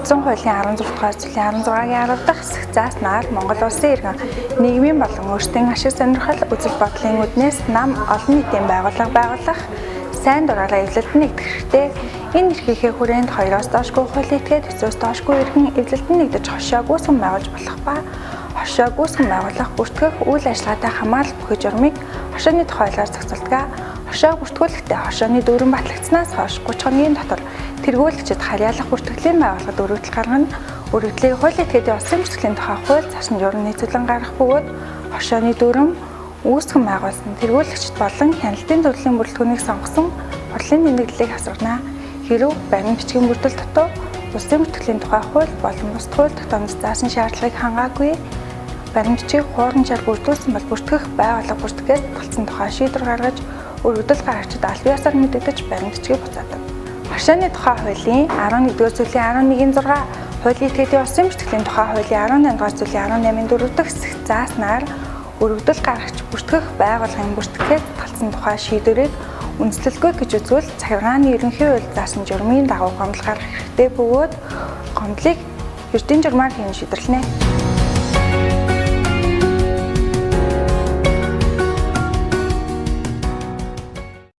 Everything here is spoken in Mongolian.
Үндсэн хуулийн 16 дугаар зүйлийн 16-гийн 10 дахь хэсэг зааснаар Монгол улсын иргэн нийгмийн болон өөрсдийн ашиг сонирхол үзэл бодлын үүднээс нам олон нийтийн байгууллага байгуулах сайн дураараа эвлэлд нэгдэх хэрэгтэй. Энэ эрхийнхээ хүрээнд 2-оос доошгүй хуулийн этгээд 9-оос доошгүй иргэн эвлэлд нэгдэж хошоо гүйцэн байгуулж болох ба хошоо гүйцэн байгуулах бүртгэх үйл ажиллагаатай хамаарал бүхий журмыг хошооны тухай хуулиар зохицуулдаг. Хошоо бүртгүүлэхдээ хошооны дүүрэн батлагдсанаас хойш 30 хоногийн дотор тэргүүлэгчид харьяалах бүртгэлийн байгууллагад өргөдөл гаргана. Өргөдлийг хуулийн этгээдийн улсын бүртгэлийн тухай хууль засан журам нийцүүлэн гаргах бөгөөд хошооны дүүрэн үүсгэн байгуулсан тэргүүлэгчид болон хяналтын төрлийн бүрэлдэхүүнийг сонгосон хурлын тэмдэглэлийг хасгана. Хэрв баримт бичгийн бүрдэл дутуу улсын бүртгэлийн тухай хууль болон бус хууль тогтоомж заасан шаардлагыг хангаагүй баримт бичгийг хуурамчаар бүрдүүлсэн бол бүртгэх байгууллага бүртгэхээс татгалзсан тухай шийдвэр гаргаж өргөдөл гаргагчид аль биесээр мэдэгдэж баримт бичгийг буцаадаг. Хошооны тухай хуулийн 11-р зүйлийн 11-6, хуулийн этгээдийн улсын бүртгэлийн тухай хуулийн 18-р зүйлийн 18-ын 4 дахь хэсэг зааснаар өргөдөл гаргагч бүртгэх байгууллагын бүртгэхээс татгалзсан тухай шийдвэрийг үндэслэлгүй гэж үзвэл цахилгааны ерөнхий хууль заасан журмын дагуу гомдол гаргах хэрэгтэй бөгөөд гомдлыг эрдийн журмаар хийн шийдвэрлэнэ.